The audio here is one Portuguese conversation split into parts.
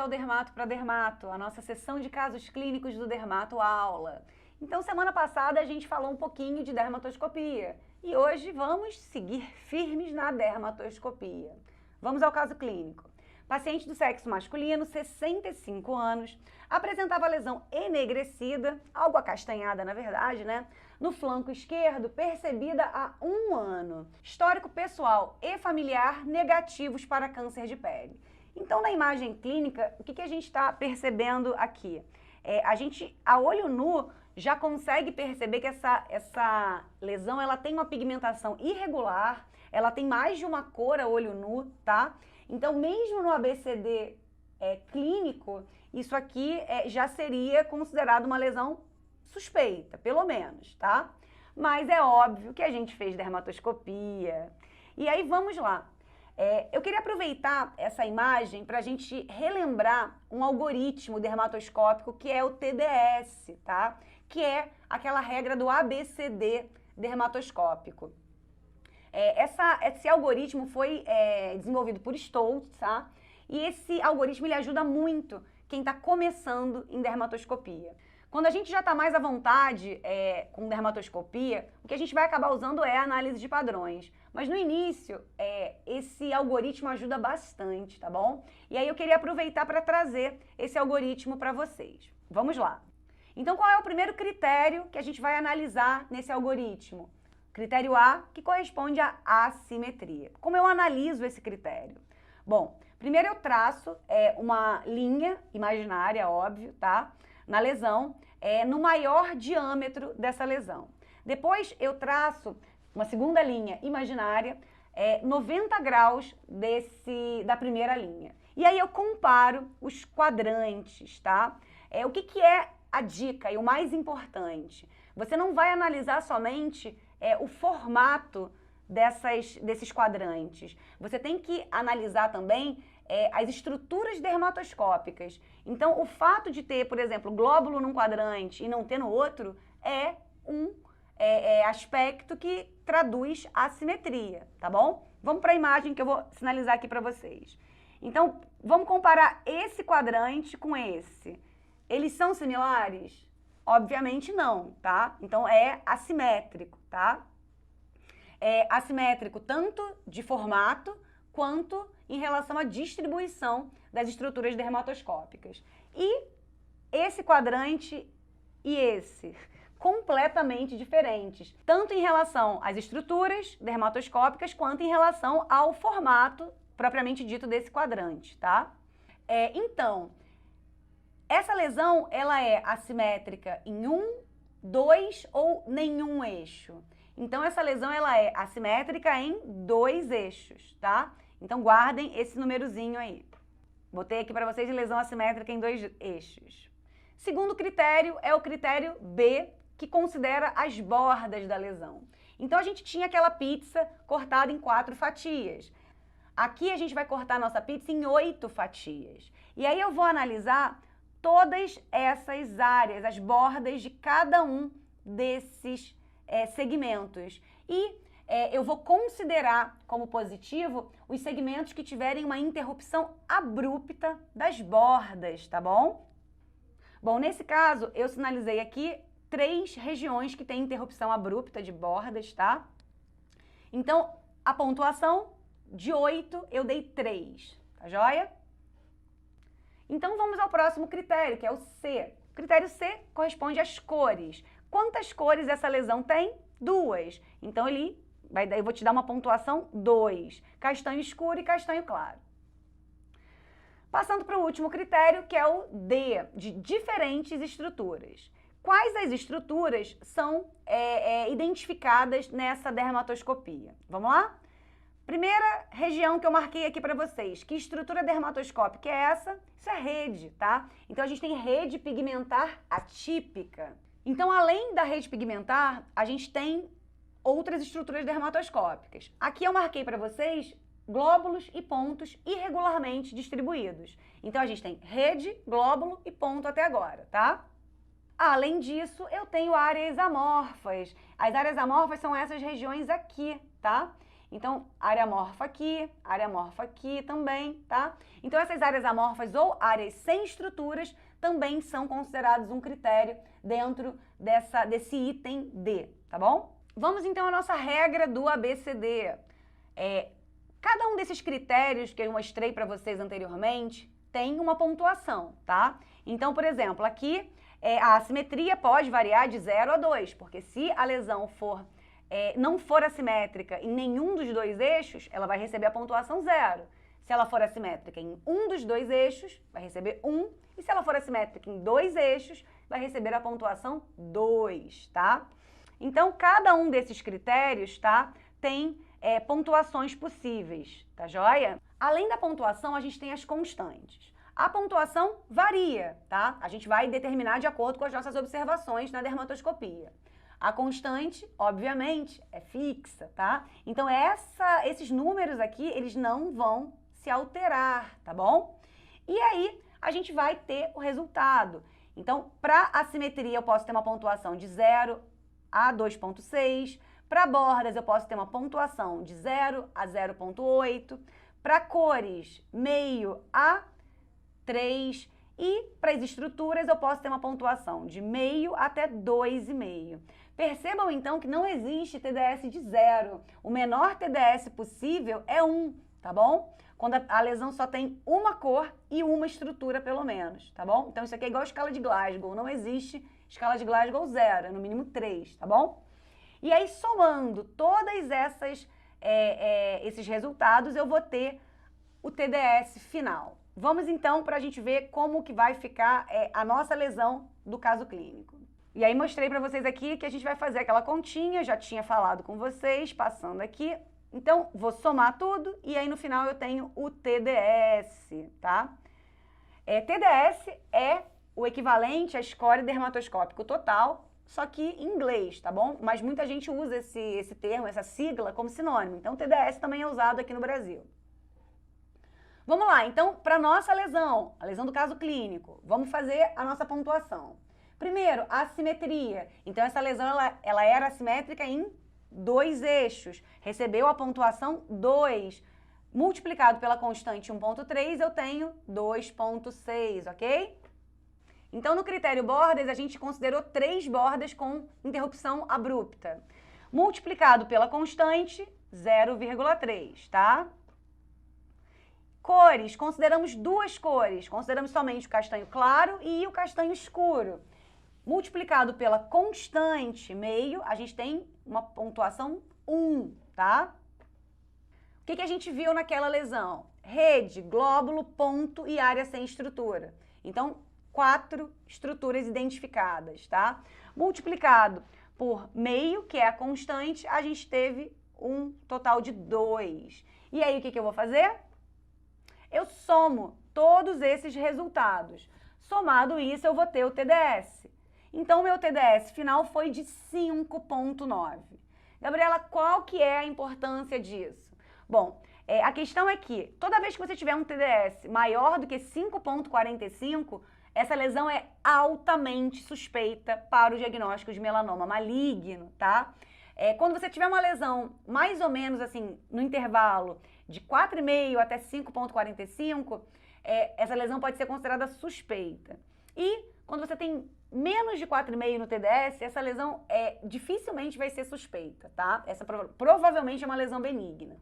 ao Dermato para Dermato, a nossa sessão de casos clínicos do Dermato Aula. Então, semana passada a gente falou um pouquinho de dermatoscopia e hoje vamos seguir firmes na dermatoscopia. Vamos ao caso clínico. Paciente do sexo masculino, 65 anos, apresentava lesão enegrecida, algo acastanhada na verdade, né? No flanco esquerdo, percebida há 1 ano. Histórico pessoal e familiar negativos para câncer de pele. Então, na imagem clínica, o que a gente está percebendo aqui? A gente, a olho nu, já consegue perceber que essa lesão ela tem uma pigmentação irregular, ela tem mais de uma cor a olho nu, tá? Então, mesmo no ABCD clínico, isso aqui já seria considerado uma lesão suspeita, pelo menos, tá? Mas é óbvio que a gente fez dermatoscopia. E aí, vamos lá. Eu queria aproveitar essa imagem para a gente relembrar um algoritmo dermatoscópico que é o TDS, tá? Que é aquela regra do ABCD dermatoscópico. Esse algoritmo foi desenvolvido por Stoltz, tá? E esse algoritmo ele ajuda muito quem está começando em dermatoscopia. Quando a gente já está mais à vontade com dermatoscopia, o que a gente vai acabar usando é a análise de padrões. Mas no início, esse algoritmo ajuda bastante, tá bom? E aí eu queria aproveitar para trazer esse algoritmo para vocês. Vamos lá. Então, qual é o primeiro critério que a gente vai analisar nesse algoritmo? Critério A, que corresponde à assimetria. Como eu analiso esse critério? Bom, primeiro eu traço uma linha imaginária, óbvio, tá? Na lesão, no maior diâmetro dessa lesão. Depois eu traço uma segunda linha imaginária, 90 graus da primeira linha. E aí eu comparo os quadrantes, tá? O que é a dica e o mais importante? Você não vai analisar somente o formato desses quadrantes. Você tem que analisar também as estruturas dermatoscópicas. Então, o fato de ter, por exemplo, glóbulo num quadrante e não ter no outro é um aspecto que traduz a assimetria, tá bom? Vamos para a imagem que eu vou sinalizar aqui para vocês. Então, vamos comparar esse quadrante com esse. Eles são similares? Obviamente não, tá? Então, é assimétrico, tá? É assimétrico tanto de formato quanto em relação à distribuição das estruturas dermatoscópicas. E esse quadrante e esse, completamente diferentes, tanto em relação às estruturas dermatoscópicas quanto em relação ao formato propriamente dito desse quadrante, tá? Então, essa lesão, ela é assimétrica em 1, 2 ou nenhum eixo. Então, essa lesão, ela é assimétrica em 2 eixos, tá? Então, guardem esse númerozinho aí. Botei aqui para vocês lesão assimétrica em 2 eixos. Segundo critério é o critério B, que considera as bordas da lesão. Então, a gente tinha aquela pizza cortada em 4 fatias. Aqui, a gente vai cortar a nossa pizza em 8 fatias. E aí, eu vou analisar todas essas áreas, as bordas de cada um desses segmentos. E eu vou considerar como positivo os segmentos que tiverem uma interrupção abrupta das bordas, tá bom? Bom, nesse caso, eu sinalizei aqui 3 regiões que têm interrupção abrupta de bordas, tá? Então, a pontuação de 8 eu dei 3, tá joia? Então, vamos ao próximo critério, que é o C. O critério C corresponde às cores. Quantas cores essa lesão tem? 2. Então, eu vou te dar uma pontuação 2. Castanho escuro e castanho claro. Passando para o último critério, que é o D, de diferentes estruturas. Quais as estruturas são identificadas nessa dermatoscopia? Vamos lá? Primeira região que eu marquei aqui para vocês, que estrutura dermatoscópica é essa? Isso é rede, tá? Então, a gente tem rede pigmentar atípica. Então, além da rede pigmentar, a gente tem outras estruturas dermatoscópicas. Aqui eu marquei para vocês glóbulos e pontos irregularmente distribuídos. Então, a gente tem rede, glóbulo e ponto até agora, tá? Além disso, eu tenho áreas amorfas. As áreas amorfas são essas regiões aqui, tá? Então, área amorfa aqui também, tá? Então, essas áreas amorfas ou áreas sem estruturas também são considerados um critério dentro desse item D, tá bom? Vamos então à nossa regra do ABCD. Cada um desses critérios que eu mostrei para vocês anteriormente tem uma pontuação, tá? Então, por exemplo, aqui a assimetria pode variar de 0 a 2, porque se a lesão não for assimétrica em nenhum dos dois eixos, ela vai receber a pontuação 0. Se ela for assimétrica em um dos dois eixos, vai receber 1. E se ela for assimétrica em 2 eixos, vai receber a pontuação 2, tá? Então, cada um desses critérios, tá, tem pontuações possíveis, tá joia? Além da pontuação, a gente tem as constantes. A pontuação varia, tá? A gente vai determinar de acordo com as nossas observações na dermatoscopia. A constante, obviamente, é fixa, tá? Então, esses números aqui, eles não vão se alterar, tá bom? E aí, a gente vai ter o resultado. Então, para assimetria, eu posso ter uma pontuação de 0 a 2,6. Para bordas, eu posso ter uma pontuação de 0 a 0,8. Para cores, meio a 3. E para as estruturas, eu posso ter uma pontuação de meio até 2,5. Percebam, então, que não existe TDS de 0. O menor TDS possível é 1, tá bom? Quando a lesão só tem uma cor e uma estrutura, pelo menos, tá bom? Então, isso aqui é igual a escala de Glasgow. Não existe escala de Glasgow 0, é no mínimo 3, tá bom? E aí, somando todas esses resultados, eu vou ter o TDS final. Vamos, então, para a gente ver como que vai ficar a nossa lesão do caso clínico. E aí, mostrei para vocês aqui que a gente vai fazer aquela continha, já tinha falado com vocês, passando aqui. Então, vou somar tudo e aí, no final, eu tenho o TDS, tá? TDS é o equivalente a score dermatoscópico total, só que em inglês, tá bom? Mas muita gente usa esse termo, essa sigla, como sinônimo. Então, TDS também é usado aqui no Brasil. Vamos lá, então, para nossa lesão, a lesão do caso clínico, vamos fazer a nossa pontuação. Primeiro, a assimetria. Então, essa lesão, ela era assimétrica em 2 eixos. Recebeu a pontuação 2. Multiplicado pela constante 1,3, eu tenho 2,6, ok? Então, no critério bordas, a gente considerou 3 bordas com interrupção abrupta. Multiplicado pela constante, 0,3, tá? Cores, consideramos 2 cores. Consideramos somente o castanho claro e o castanho escuro. Multiplicado pela constante meio, a gente tem uma pontuação 1, tá? O que a gente viu naquela lesão? Rede, glóbulo, ponto e área sem estrutura. Então, 4 estruturas identificadas, tá? Multiplicado por meio, que é a constante, a gente teve um total de 2. E aí, o que eu vou fazer? Eu somo todos esses resultados. Somado isso, eu vou ter o TDS. Então, o meu TDS final foi de 5,9. Gabriela, qual que é a importância disso? Bom, a questão é que toda vez que você tiver um TDS maior do que 5,45, essa lesão é altamente suspeita para o diagnóstico de melanoma maligno, tá? Quando você tiver uma lesão mais ou menos assim, no intervalo de 4,5 até 5,45, essa lesão pode ser considerada suspeita. E quando você tem menos de 4,5 no TDS, essa lesão dificilmente vai ser suspeita, tá? Essa provavelmente é uma lesão benigna.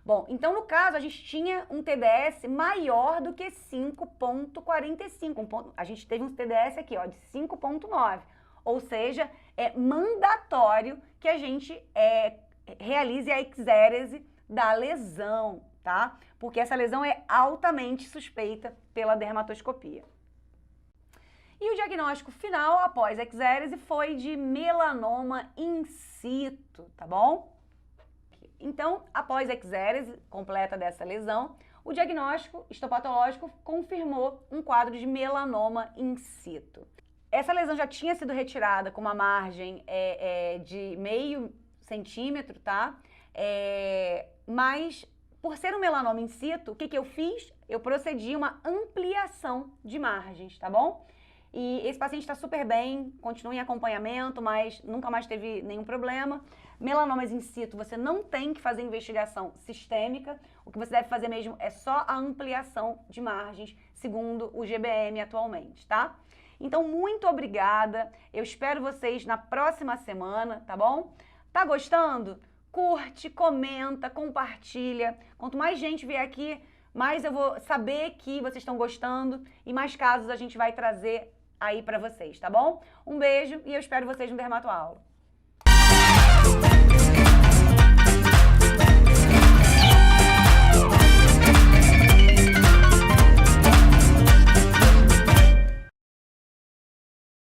Bom, então no caso a gente tinha um TDS maior do que 5,45. A gente teve um TDS aqui, ó, de 5,9. Ou seja, é mandatório que a gente realize a exérese da lesão, tá? Porque essa lesão é altamente suspeita pela dermatoscopia. E o diagnóstico final após a exérese foi de melanoma in situ, tá bom? Então, após a exérese completa dessa lesão, o diagnóstico histopatológico confirmou um quadro de melanoma in situ. Essa lesão já tinha sido retirada com uma margem de meio centímetro, tá? Mas, por ser um melanoma in situ, o que eu fiz? Eu procedi uma ampliação de margens, tá bom? E esse paciente está super bem, continua em acompanhamento, mas nunca mais teve nenhum problema. Melanomas in situ, você não tem que fazer investigação sistêmica. O que você deve fazer mesmo é só a ampliação de margens, segundo o GBM atualmente, tá? Então, muito obrigada. Eu espero vocês na próxima semana, tá bom? Tá gostando? Curte, comenta, compartilha. Quanto mais gente vier aqui, mais eu vou saber que vocês estão gostando e mais casos a gente vai trazer aí pra vocês, tá bom? Um beijo e eu espero vocês no Dermato Aula.